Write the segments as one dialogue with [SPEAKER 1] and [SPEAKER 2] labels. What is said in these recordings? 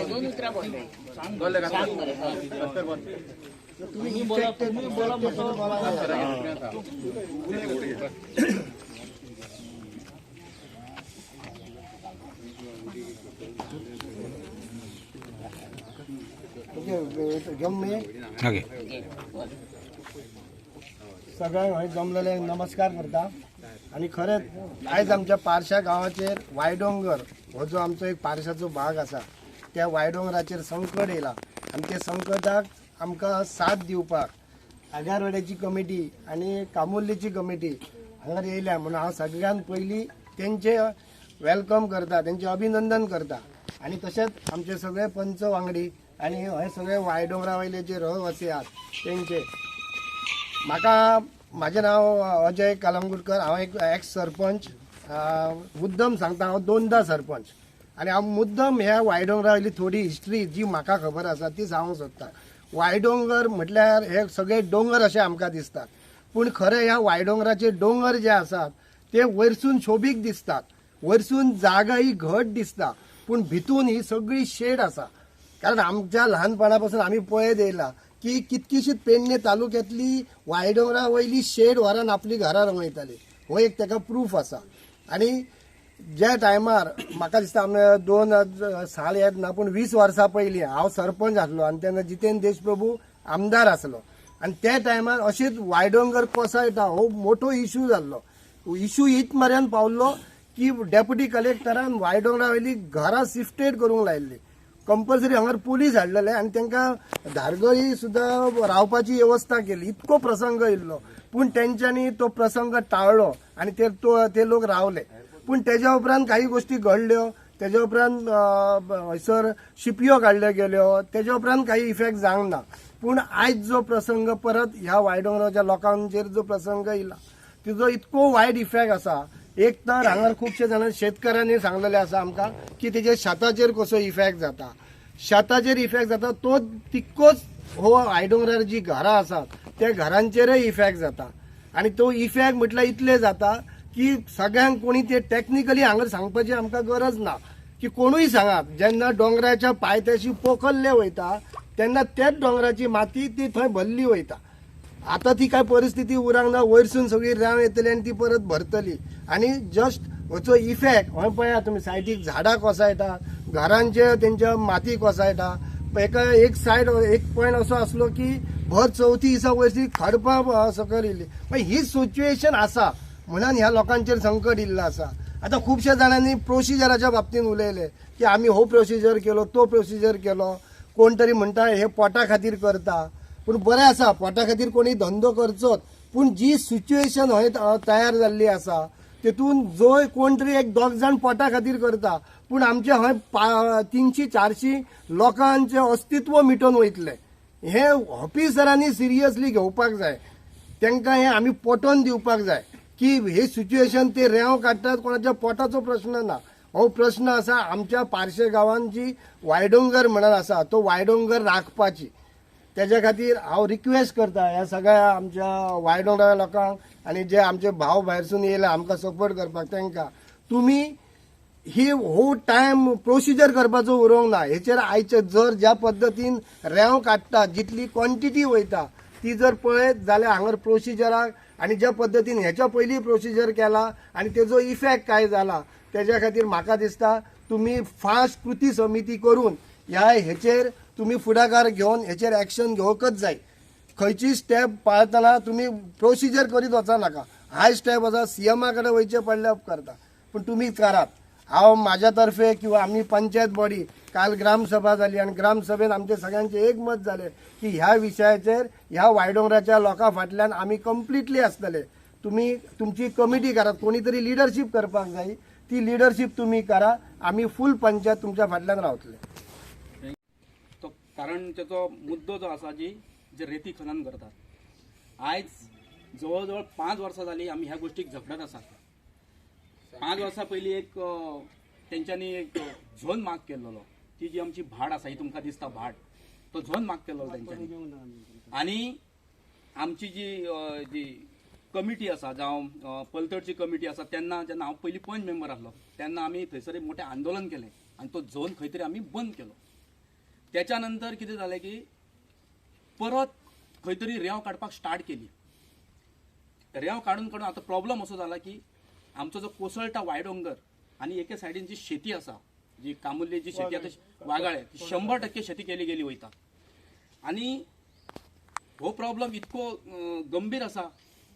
[SPEAKER 1] दोन उतरा
[SPEAKER 2] तुम्ही बोला
[SPEAKER 3] सगळ्यांक जमलेले नमस्कार करता। आणि खरेंच आयज आमच्या पारशा गांवाचेर वायडोंगर हो जो आमचो एक पारशाचो भाग आसा त्या वायडोंगराचेर संकट येयला आणि त्या संकटाक आमकां साथ दिवपाक आगारवाड्याची कमिटी आणि कामुर्लीची कमिटी हांगा येयल्या म्हणून हांव सगळ्यात पयलीं तेंचे वेलकम करता, तेंचे अभिनंदन करता। आणि तशेंच आमचे सगळे पंच वांगडी आणि हे सगळे वायडोंगरा वयले जे रहवासी आहात तेंचे माझे नाव अजय कलंगुटकर, हांव एक एक्स सरपंच। मुद्दम सांगता हांव दोनदा सरपंच आणि हांव मुद्दम ह्या वायडोंगरा वयली थोडी हिस्ट्री जी म्हाका खबर आसा ती सांगूंक सोदता। वायडोंगर म्हटल्यार हे सगळे डोंगर अशे आमकां दिसतात, पूण खरे ह्या वायडोंगराचे डोंगर जे आसात ते वयरसून शोभीक दिसतात, वयरसून जागा ही घट दिसता, पूण भितून ही सगळी शेड आसा। कारण आमच्या ल्हानपणा आमी पळयत येयला की कितकीशीच पेडणे तालुक्यांतली वायडोंगरा वयली शेड व्हरान आपली घरां रंगयताली, हो एक ताका प्रूफ आसा। आणि ज्या टायमार म्हाका दिसता 2 साल येत ना पूण 20 वर्सां पयलीं हांव सरपंच आसलो आणि तेन्ना जितेंद्र देशप्रभू आमदार आसलो आणि त्या टायमार अशीच वायडोंगर कोसायटा हो मोठो इश्यू जाल्लो। इश्यू इत मेरेन पावल्लो की डेप्युटी कलेक्टरान वायडोंगरा वयली घरां शिफ्टेड करूंक लायिल्ली, कंपल्सरी हांगा पुलीस हाडलेले आणि तांकां धारगळी सुद्दां रावपाची व्यवस्था केली। इतको प्रसंग येयल्लो पूण तेंच्यांनी तो प्रसंग टाळ्ळो आणि ते लोक रावले। पूण तेज्या उपरांत काही गोष्टी घडल्यो, तेज्या उपरांत हयसर शिपयो काडल्यो गेल्यो, तेज्या उपरांत काही इफेक्ट जावंक ना। पूण आयज जो प्रसंग परत ह्या वायडोंगराच्या लोकांचेर जो प्रसंग येयला तिजो इतको वायट इफेक्ट आसा। एक तर हांगा खुबशे जाणां शेतकाऱ्यांनी सांगलेले आसा आमकां की तेजे शेताचेर कसो इफेक्ट जाता, शेताचेर इफेक्ट जाता तो तितकोच हो वायडोंगरार जी घरां आसात त्या घरांचेरय इफेक्ट जाता। आणि तो इफेक्ट म्हटल्यार इतले जाता की सगळ्यांक कोणी ते टेक्निकली हांगा सांगपाची आमकां गरज ना की कोणूय सांगात, जेन्ना डोंगराच्या पायथ्याशी पोखरले वयता तेन्ना त्याच डोंगराची माती ती थंय भरली वयता। आता ती काय परिस्थिती उरंक ना, वयरसून सगळी राव येतली आणि ती परत भरतली आणि जस्ट हाचो इफेक्ट हो पळया तुमी सायडीक झाडां कोसायता, घरांचे तेंच्या माती कोसायता। एक सायड एक पॉयंट असो आसलो की भर 34 दिसा वयरची खडपां सकयल येयली। ही सिच्युएशन आसा म्हणून ह्या लोकांचेर संकट इल्लो आसा। आता खुबशे जाणांनी प्रोसिजराच्या बाबतींत उलयले की आमी हो प्रोसिजर केलो तो प्रोसिजर केलो, कोण तरी म्हणटा हे पोटा खातीर करता, पूण बरें आसा पोटा खातीर कोणी धंदो करचोच, पूण जी सिच्युएशन हय तयार जाल्ली आसा तेतून जो कोण तरी 1-2 जाण पोटा खातीर करता, पूण आमचे हय 300-400 लोकांचे अस्तित्व मिटोवन वयतले। हे ऑफिसरांनी सिरियसली घेवपाक जाय, तांकां हे आमी पटोवन दिवपाक जाय की हे सिच्युएशन ते रेंव काडटात, कोणाच्या पोटाचो प्रश्न ना, हो प्रश्न आसा आमच्या पारशे गांवांत जी वायडोंगर म्हणून आसा तो वायडोंगर राखपाची। त्याच्या खातीर हांव रिक्वेस्ट करता ह्या सगळ्या आमच्या वायडोंगरा लोकांक आणि जे आमचे भाव भायरसून येयला आमकां सपोर्ट करपाक तांकां, तुमी ही हो टायम प्रोसिजर करपाचो उरोवंक ना। हेचेर आयचे जर ज्या पद्दतीन रेंव काडटा जितली क्वॉन्टिटी वयता ती जर पळयत जाल्यार हांगा प्रोसिजराक आणि ज्या पद्दतीन हेच्या पयलीं प्रोसिजर केला आणि तेजो इफेक्ट काय जाला तेज्या खातीर म्हाका दिसता तुमी फास्ट कृती समिती करून हेचेर तुम्ही पुढाकार घेवन हेचेर एक्शन घेवकच जाय। खंयची स्टेप पाळतना तुम्ही प्रोसिजर करीत वचा नाका, हाय स्टेप आसा सीएमा कडेन वयचे पडल्या उपकारता, पूण तुमी करात। हांव म्हाज्या तर्फे किंवा आमी पंचायत बॉडी काल ग्रामसभा जाली आणि ग्रामसभेत आमचे सगळ्यांचे एक मत झाले की ह्या विशयाचेर ह्या वायडोंगराच्या लोकां फाटल्यान आमी कंप्लिटली आसतले। तुम्ही तुमची कमिटी करात, कोणी तरी लिडरशीप करपाक जाय, ती लिडरशीप तुम्ही करा, आमी फुल पंचायत तुमच्या फाटल्यान रावतले।
[SPEAKER 2] कारण त्याचो मुद्दो जो आसा जे रेती खनन करतात, आयज जवळ 5 वर्सां जाली आमी ह्या गोष्टीक झगडत आसात। 5 वर्सां पयलीं एक तेंच्यांनी एक झोन मार्क केल्लो, ती जी आमची भाड आसा ही तुमकां दिसता भाड, तो झोन मार्क केल्लो तेंच्यांनी। आणि आमची जी कमिटी आसा जावं पलतडची कमिटी आसा तेन्ना जेन्ना हांव पयलीं पंच मेंबर आसलो तेन्ना आमी थंयसर एक मोठें आंदोलन केलें आनी तो झोन खंय तरी आमी बंद केलो. त्याच्या नंतर कितें जालें की परत खंय तरी रेंव काडपाक स्टार्ट केली. रेंव काडून काडून आतां प्रॉब्लम असो जाला की आमचो जो कोसळटा वायडोंगर आनी एके सायडीन जी शेती आसा जी कामुल्ली जी शेती आतां वागाळे 100% शेती केली गेली वयता. आनी हो प्रॉब्लेम इतको गंभीर आसा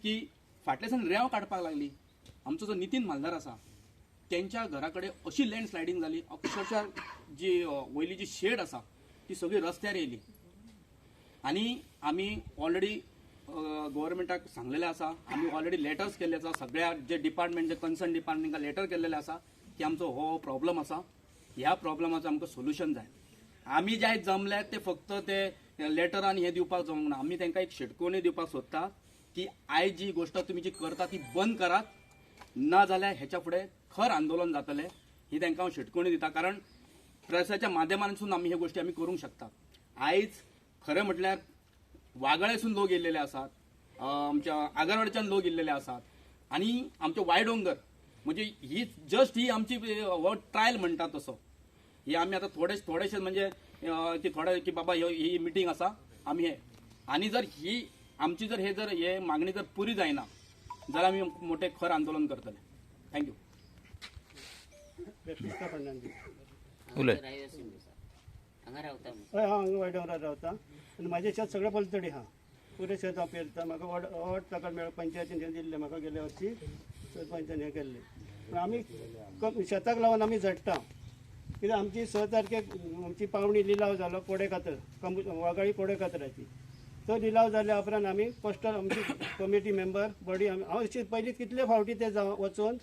[SPEAKER 2] की फाटल्यासान रेंव काडपाक लागली. आमचो जो नितीन मालदार आसा त्यांच्या घरा कडेन अशी लँडस्लायडींग जाली अक्षरशः जी वयली जी शेड आसा ती सगळी रस्त्यार येयली. आनी आमी ऑलरेडी गव्हर्मेंटाक सांगलेलें आसा, आमी ऑलरेडी लेटर्स केल्ले आसा सगळ्या जे डिपार्टमेंट जे कन्सर्न डिपार्टमेंटाक लेटर केल्लेले आसा की आमचो हो प्रॉब्लेम आसा, ह्या प्रॉब्लेमाचो आमकां सोल्युशन जाय. आमी जे आयज जमल्यात ते फक्त ते लेटरान हे दिवपाक जमना, आमी तांकां एक शिटकोवणी दिवपाक सोदता की आयज जी गोष्ट तुमी जी करता ती बंद करात, ना जाल्यार हेच्या फुडें खर आंदोलन जातलें ही तांकां हांव शिटकोवणी दिता. कारण प्रेसाच्या माध्यमांतसून आमी ह्यो गोश्टी आमी करूंक शकता. आयज खरें म्हटल्यार वागळेसून लोक येयलेले आसात, आमच्या आगरवाडच्यान लोक येयलेले आसात आनी आमचे वायडोंगर म्हणजे ही जस्ट ही आमची हो ट्रायल म्हणटा तसो ही आमी आतां थोडेशे म्हणजे की थोडे की बाबा ही मिटींग आसा आमी हे आनी जर ही आमची जर हे मागणी जर पुरी जायना जाल्यार आमी मोठे खर आंदोलन करतले. थँक्यू.
[SPEAKER 1] हय हांव हांगा वायडोंगरार रावता आनी म्हजें शेत सगळें पलतडी आहा. पुरे शेत हांव पेरता. म्हाका वोट ताका मेळ पंचायतीन हें दिल्लें म्हाका गेल्या वर्सी सरपंचान हें केल्लें. पूण आमी शेताक लागून आमी झडटा कित्याक आमची 6 तारखेक आमची पावणी लिलाव जालो कोडेकातर वागाळी कोडेकातराची. तो लिलाव जाल्या उपरांत आमी पोस्टल आमची कमिटी मेंबर बॉडी हांव पयलीं कितले फावटी ते वचून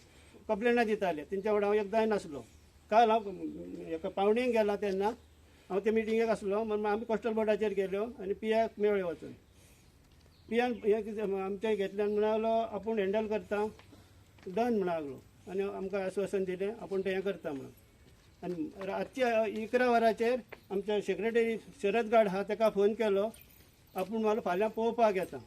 [SPEAKER 1] कंप्लेनां दिताले तेंच्या वांगडा हांव एकदांय नासलो. काल हांव हेका पावणेक गेला तेन्ना हांव ते मिटिंगेक आसलो म्हणून आमी कोस्टल बोर्डाचेर गेल्यो आनी पियाक मेळ्ळे वचून. पियान हे आमच्या घेतल्यान म्हणालो आपूण हँडल करता डन म्हणा लागलो आनी आमकां आश्वासन दिलें आपूण तें हें करता म्हणून. आनी रातच्या 11 वरांचेर आमच्या सेक्रेटरी शरद गाड आहा ताका फोन केलो आपूण म्हणलो फाल्यां पळोवपाक येता.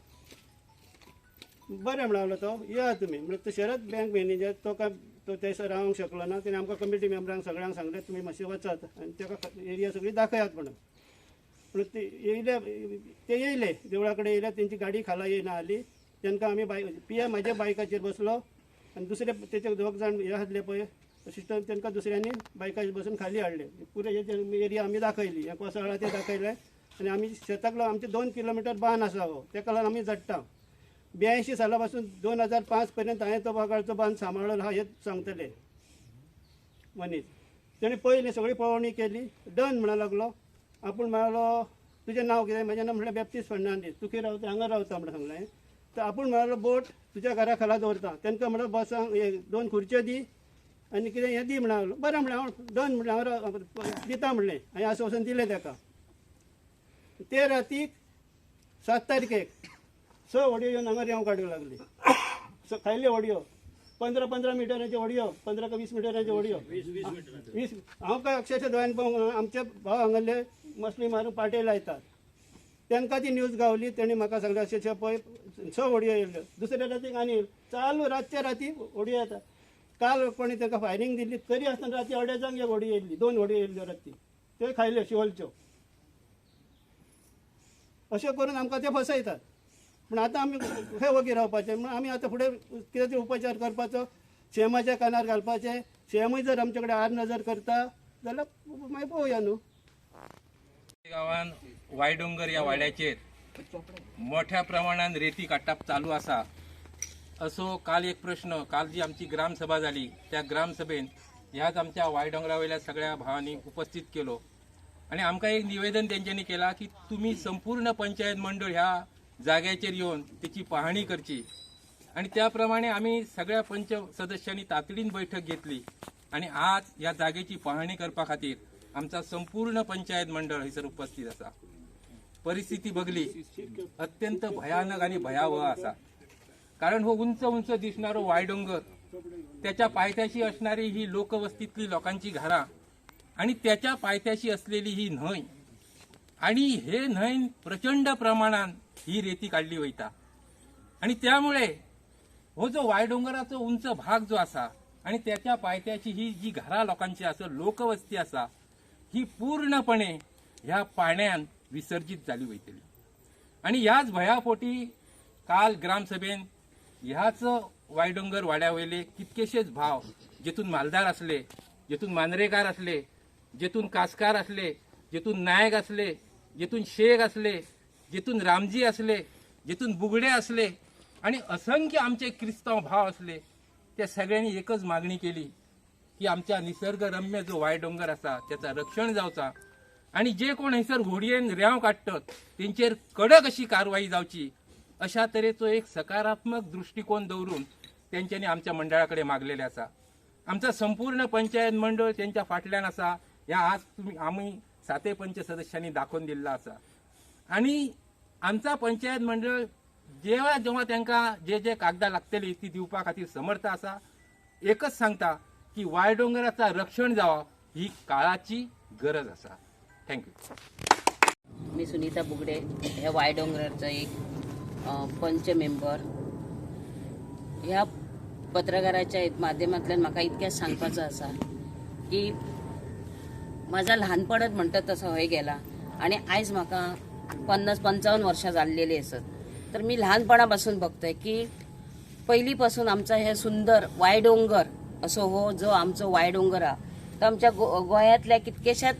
[SPEAKER 1] बरें म्हणलो तो या तुमी म्हणून तो शरद बँक मॅनेजर तो थंयसर रावंक शकलो ना. तेणें आमकां कमिटी मेंबरांक सगळ्यांक सांगलें तुमी मातशें वचात आनी ताका एरिया सगळी दाखयात म्हणून. म्हणून ते येयले देवळा कडेन येयले. तेंची गाडी खाला येयना जाली. तांकां आमी पिया म्हाज्या बायकाचेर बसलो आनी दुसरे तेचे 2 जाण हे आसले पळय असिस्टंट तांकां दुसऱ्यांनी बायकाचेर बसून खाली हाडले. पुरे एरिया आमी दाखयली हे कोसळ्ळा ते दाखयले आनी आमी शेताक लागून आमचे 2 किलोमिटर बांद आसा हो ताका लागून आमी झडटा. 82 साला पासून 2005 पर्यंत हांवें तो वागाळचो बांद सांबाळलो हा हे सांगतले मनीस. तेणें पयलीं सगळी पळोवणी केली डन म्हणा लागलो. आपूण म्हणालो तुजें नांव कितें म्हजें नांव म्हणल्यार बॅप्टिस्ट फर्नांडीस तूं खंय रावता हांगा रावता म्हणून सांगलें. तर आपूण म्हणालो बोट तुज्या घरा खाला दवरता तांकां म्हणलो बसांक 2 खुर्च्यो दी आनी कितें हें दी म्हणा लागलो. बरें म्हणलें हांव डन म्हणलें हांव दिता म्हणलें हांवें आश्वासन दिलें ताका. ते रातीक 7 तारखेक 6 व्हडयो येवन हांगा रेंव काडूंक लागली. खायल्यो व्हडयो 15 मिटराच्यो व्हडयो 15 का 20 मिटराच्यो व्हडयो 20 हांव काय अक्षरशः दोळ्यान पळोवंक आमचे भाव हांगाले मसली मारून पाटे लायतात तांकां ती न्यूज गावली. तेणी म्हाका सांगलें अशें पळय 6 व्हडयो येयल्यो. दुसऱ्या रातीक आनी चालू रातच्या राती व्हडयो येता. काल कोणी ताका फायरींग दिल्ली तरी आसतना राती 2:30 एक व्हडयो येयल्ली 2 व्हडयो येयल्ल्यो राती त्यो खायल्यो शिवलच्यो. अशें करून आमकां ते फसयतात. पूण आतां आमी खंय वगी रावपाचें म्हणून आमी आतां फुडें कितें तरी उपचार करपाचो. शेमाच्या कानार घालपाचें. शेमूय जर आमचे कडेन आड नजर करता जाल्यार मागीर पळोवया न्हू.
[SPEAKER 4] गांवान वायडोंगर ह्या वाड्याचेर मोठ्या प्रमाणात रेती काडप चालू आसा. असो काल एक प्रश्न काल जी आमची ग्रामसभा जाली त्या ग्रामसभेन ह्याच आमच्या वायडोंगरा वयल्या सगळ्या भावांनी उपस्थित केलो आणि आमकां एक निवेदन तेंच्यांनी केला की तुम्ही संपूर्ण पंचायत मंडळ ह्या जाग्याचेर येवन त्याची पाहणी करची. आणि त्याप्रमाणे आम्ही सगळ्या पंच सदस्यांनी तातडीन बैठक घेतली आणि आज या जागेची पाहणी करपा खातीर आमचा संपूर्ण पंचायत मंडळ हयसर उपस्थित आसा. परिस्थिती बघली अत्यंत भयानक आणि भयावह आसा. कारण हो उंच उंच दिसणारो वायडोंगर त्याच्या पायथ्याशी असणारी ही लोकवस्तीतली लोकांची घरां आणि त्याच्या पायथ्याशी असलेली ही न्हंय आणि हे न्हंयन प्रचंड प्रमाणात ही रेती काढली वयता आणि त्यामुळे हो जो वायडोंगराचो उंच भाग जो असा आणि त्याच्या पायथ्याची ही जी घरा लोकांची असा लोकवस्ती असा ही पूर्णपणे ह्या पाण्यान विसर्जित झाली वयतली. आणि ह्याच भयापोटी काल ग्रामसभेन ह्याच वायडोंगर वाड्या वयले कितकेशेच भाव जेतून मालदार असले, जेतून मानरेकार असले, जेतून कासकार असले, जेतून नायक असले, जेतून शेख असले, जेतून रामजी असले, जेतून बुगडे असले आणि असंख्य आमचे क्रिस्तांव भाव असले, त्या सगळ्यांनी एकच मागणी केली की आमच्या निसर्गरम्य जो वायडोंगर असा त्याचा रक्षण जावचा आणि जे कोण हैसर होडयेन रेंव काडटात तेंचेर कडक अशी कारवाई जावची अशा तरेचो एक सकारात्मक दृष्टिकोन दवरून त्यांच्यानी आमच्या मंडळाकडे मागलेले असा. आमचा संपूर्ण पंचायत मंडळ त्यांच्या फाटल्यान असा. ह्या आज आम्ही 7 पंच सदस्यांनी दाखवून दिल्ला असा. आणि आमचा पंचायत मंडळ जेव्हा जेव्हा त्यांना जे जे कागदां लागतली ती दिवपा खातीर समर्थ असा. एकच सांगता की वायडोंगराचा रक्षण जावं ही काळाची गरज असा. थँक्यू.
[SPEAKER 5] मी सुनीता बुगडे, ह्या वायडोंगराचा एक पंच मेंबर. ह्या पत्रकाराच्या माध्यमांतल्यान म्हाका इतकें सांगपाचो आसा की माझा ल्हानपणच म्हणटा तसो हय गेला आणि आयज म्हाका 50-55 वर्सां जाल्लेली आसत. तर मी लहानपणापासून बघतोय की पहिलीपासून आमचा हे सुंदर वायडोंगर असो हो जो आमचो वायडोंगर हा तो आमच्या गोंयांतल्या कितकेशाच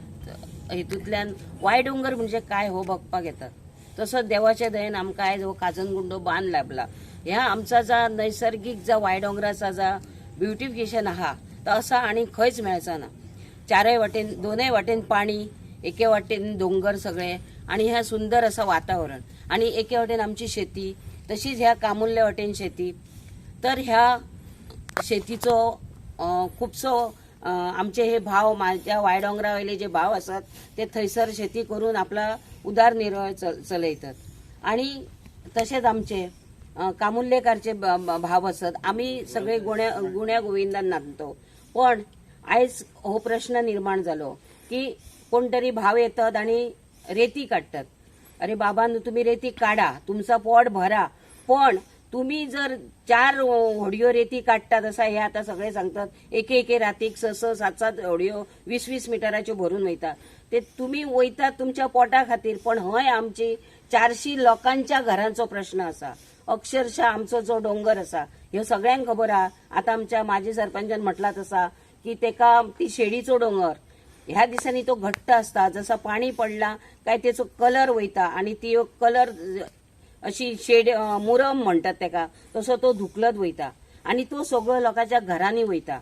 [SPEAKER 5] हेतूंतल्यान वायडोंगर म्हणजे काय हो बघपाक येतात. तसो देवाच्या दयेन आमकां आयज हो काजनगुंडो बांद लाभला. ह्या आमचा जा नैसर्गिक जा वायडोंगराचा जा ब्युटिफिकेशन आहा तो असा आणि खंयच मेळचा ना. चारय वाटेन दोनय वाटेन पाणी, एके वाटेन दोंगर सगळे आणि ह्या सुंदर असं वातावरण आणि एके वाटेन आमची शेती, तशीच ह्या कामुल्ल्या वाटेन शेती. तर ह्या शेतीचो खुबसो आमचे हे भाव माझ्या वायडोंगरा वयले जे भाव असतात ते थंयसर शेती करून आपला उदारनिर्वाह चलयतात. आणि तसेच आमचे कामुल्लेकारचे भाव असत. आम्ही सगळे गुण्या गोविंदान नाचतो. पण आयज हो प्रश्न निर्माण जालो की कोण तरी भाव येतात आणि रेती काढतात. अरे बाबांनो, तुम्ही रेती काढा, तुमचा पोट भरा, पण तुम्ही जर 4 होडयो रेती काढतात असं हे आता सगळे सांगतात. एके रातीक 6-7 होडयो 20-20 मिटराच्यो भरून वयता. ते तुम्ही वयतात तुमच्या पोटा खातीर, पण हय आमची 400 लोकांच्या घरांचो प्रश्न असा. अक्षरशः आमचो जो डोंगर असा ह्यो सगळ्यांक खबर आहा. आता आमच्या माजी सरपंचान म्हटला तसा की तेका ती शेडीचो डोंगर ह्या दिसांनी तो घट्ट असता. जसा पाणी पडला काय त्याचो कलर वयता आणि ती कलर अशी शेड मुरम म्हणतात तेका, तसो तो धुकलत वयता आणि तो सगळो लोकांच्या घरांनी वयता.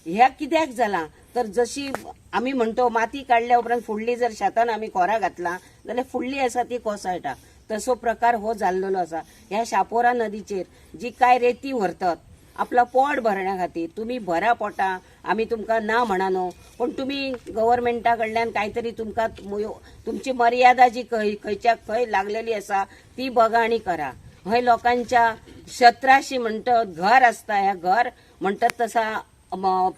[SPEAKER 5] ह्या कित्याक जाला तर जशी आम्ही म्हणतो माती काढल्या उपरांत फुडली जर शेतान आम्ही कोरा घातला जाल्यार फुडली आसा ती कोसळटा. तसो प्रकार हो जाल्लो आसा. ह्या शापोरा नदीचेर जी काय रेती व्हरतात आपला पोट भरण्या खातीर, तुम्ही भरा पोटा, आम्ही तुमकां ना म्हणा, पण तुम्ही गव्हर्नमेंटा कडल्यान काहीतरी तुमकां तुमची मर्यादा जी खंयच्या खंय लागलेली असा ती बघा आणि करा. हय लोकांच्या 1700 म्हणतात घर असता. ह्या घर म्हणतात तसा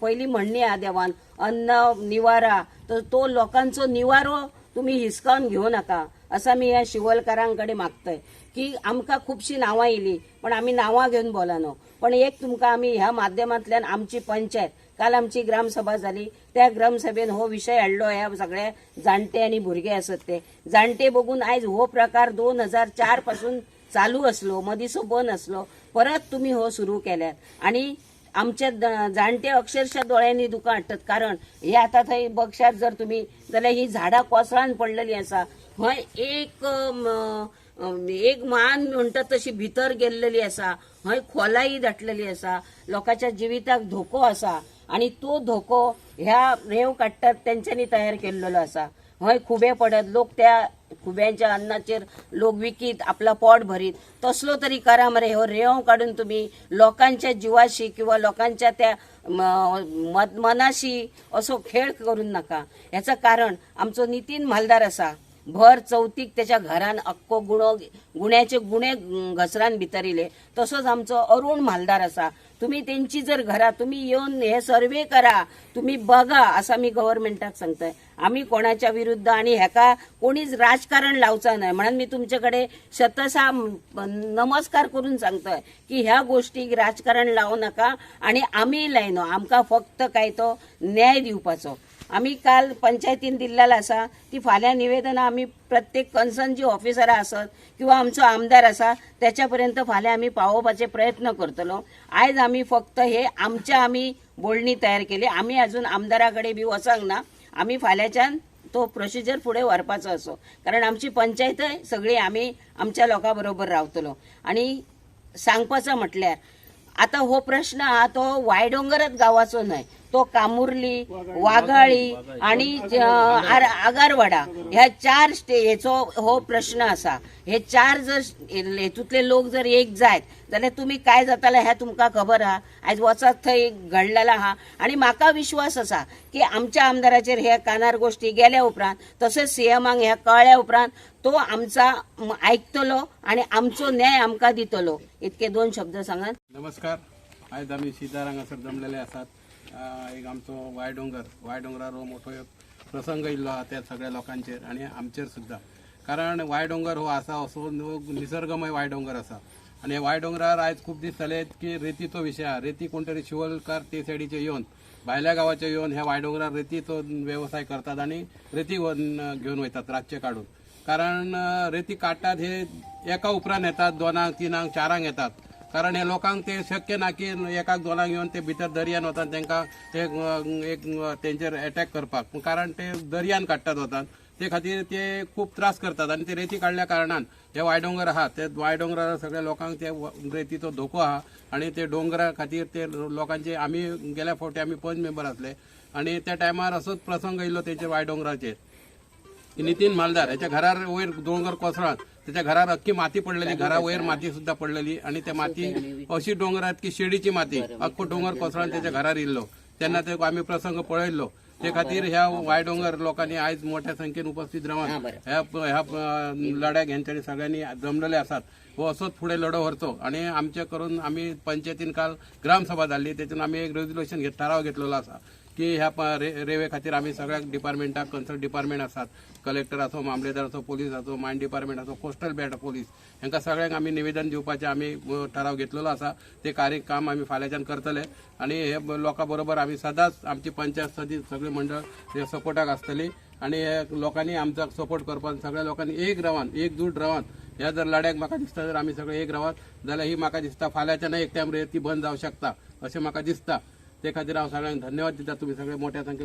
[SPEAKER 5] पहिली म्हणणी आ देवान अन्न निवारा, तर तो लोकांचो निवारो तुम्ही हिसकावून घेऊ नका असा मी या शिवलकारांकडे मागतोय. की आमकां खुबशी नावां येयली पण आम्ही नावां घेऊन बोलानो. पण एक तुमकां आम्ही ह्या माध्यमांतल्यान आमची पंचायत काल आमची ग्रामसभा झाली, त्या ग्रामसभेन हो विषय हाडलो. ह्या सगळे जाणटे आणि भुरगे असत ते जाणटे बघून आयज हो प्रकार 2004 पासून चालू असलो, मदींचो बंद असलो, परत तुम्ही हो सुरू केल्यात. आणि आमच्या जाणटे अक्षरशः दोळ्यांनी दुकां हाडटात. कारण हे आता थंय बक्षात जर तुम्ही जाल्यार ही झाडां कोसळान पडलेली आसा. हय एक मान म्हणटात तशी भितर गेल्लेली आसा. हय खोलाई दाटलेली आसा. लोकांच्या जिविताक धोको आसा आणि तो धोको ह्या रेंव काडटात तेंच्यांनी तयार केल्लेलो आसा. हय खुबे पडत, लोक त्या खुब्यांच्या अन्नाचेर लोक विकीत आपला पोट भरीत. तसलो तरी करा मरे. हो रेंव काढून तुम्ही लोकांच्या जिवाशी किंवा लोकांच्या त्या मनाशी असो खेळ करू नका. ह्याचं कारण आमचो नितीन म्हालदार असा. भर चौथीक त्याच्या घरान अक्को गुण्याचे गुणे घसरान भितरिले. तसोच आमचो अरुण मालदार असा. तुम्ही त्यांची जर घरा तुम्ही येऊन हे सर्वे करा, तुम्ही बघा असं मी गव्हर्नमेंटाक सांगतोय. आम्ही कोणाच्या विरुद्ध आणि ह्याका कोणीच राजकारण लावचा नाही म्हणून मी तुमच्याकडे शतसा नमस्कार करून सांगतोय की ह्या गोष्टीक राजकारण लावू नका आणि आम्ही लायनो. आमका फक्त काय तो न्याय दिवपाचो. आम्ही काल पंचायतीन दिल्लेला असा ती फाल्यां निवेदनां आम्ही प्रत्येक कन्सर्न जी ऑफिसरां असत किंवा आमचो आमदार असा त्याच्यापर्यंत फाल्यां आम्ही पावोवपाचे प्रयत्न करतलो. आयज आम्ही फक्त हे आम्ही बोलणी तयार केली. आम्ही अजून आमदाराकडे बी वचंक ना. आम्ही फाल्याच्यान तो प्रोसिजर पुढे व्हरपाचो असो कारण आमची पंचायतय सगळी आम्ही आमच्या लोकां बरोबर रावतलो. आणि सांगपाचो म्हटल्यार आता हो प्रश्न हा तो वायडोंगरच गावाचो न्हय, तो कामुर्ली, वाघाळी आणि आगारवाडा ह्या 4 हेचो हो प्रश्न असा. हे 4 जर हेतूतले लोक जर एक जायत जाल्यार तुम्ही काय जाताले हे तुमकां खबर आहा. आयज वचत थंय घडलेला आहा आणि म्हाका विश्वास असा की आमच्या आमदाराचेर हे कानार गोष्टी गेल्या उपरांत तशेंच सीएमाक ह्या कळ्ळ्या उपरांत तो आमचा ऐकतलो आणि आमचो न्याय आमकां दितलो. इतके 2 शब्द सांगात.
[SPEAKER 6] नमस्कार. आज आम्ही सिद्धार हांगासर जमलेले आसात. एक आमचो वायडोंगरार हो मोठो एक प्रसंग इल्लो आहा त्या सगळ्या लोकांचेर आणि आमचेर सुद्धा. कारण वायडोंगर हो आसा असो निसर्गमय वायडोंगर आसा आणि हे वायडोंगरार आयज खूब दीस जाले की रेतीचो विशय आहा. रेती कोण तरी शिवलकार ते सायडीचे येवन भायल्या गांवाचे येवन ह्या वायडोंगरार रेतीचो व्यवसाय करतात आणि रेती घेवन वयतात रातचे काढून. कारण रेती काडटात हे एका उपरांत येतात, 2, 3, 4 येतात. कारण हे लोकांक ते शक्य ना की 1, 2 येवन ते भितर दर्यान वतात तांकां एक तेंचेर अटॅक करपाक. कारण ते दर्यान काडटात वतात ते खातीर ते खूब त्रास करतात आणि ते रेती काडल्या कारणान हे वायडोंगर आहा ते वायडोंगरार सगळ्या लोकांक ते रेतीचो धोको आहा आणि ते डोंगरा खातीर ते लोकांचे आमी गेल्या फावटी आमी पंच मेंबर आसले आणि त्या टायमार असोच प्रसंग येयल्लो तेंचेर वायडोंगराचेर. नितीन मालदार याच्या घरार वयर डोंगर कोसळत त्याच्या घरार अख्खी माती पडलेली, घरा वयर माती सुद्धा पडलेली आणि त्या माती अशी डोंगरात की शेडीची माती अख्खो डोंगर कोसळून त्याच्या घरार येयल्लो. तेन्ना ते आमी प्रसंग पळयल्लो. ते खातीर ह्या वायडोंगर लोकांनी आयज मोठ्या संख्येन उपस्थित रावन ह्या लढ्याक हेंच्यांनी सगळ्यांनी जमलेले आसात. हो असोच फुडें लढो व्हरचो आणि आमचे करून आमी पंचायतीन काल ग्रामसभा जाल्ली तेतून आमी एक रेझोल्युशन ठराव घेतलेलो आसा की ह्या रेवे खातीर आमी सगळ्या डिपार्टमेंटाक कन्सर्न डिपार्टमेंट आसात, कलेक्टर असो, मामलेदार असो, पोलीस असो, मायन डिपार्टमेंट असो, कोस्टल बॅट पोलीस हांकां सगळ्यांक आमी निवेदन दिवपाचें आमी ठराव घेतलेलो आसा. ते काम आमी फाल्यांच्यान करतले आणि हे लोकां बरोबर आमी सदांच आमची पंचायत समिती सगळी मंडळ हे सपोर्टाक आसतली आणि हे लोकांनी आमचा सपोर्ट करपाक सगळ्या लोकांनी एकजूट रावन ह्या जर लढ्याक म्हाका दिसता जर आमी सगळे एक रावत जाल्यार ही म्हाका दिसता फाल्यांच्यान एक टायम रेती बंद जावं शकता अशें म्हाका दिसता. ते खातीर हांव सगळ्यांक धन्यवाद दिता. तुम्ही सगळे मोठ्या संख्येन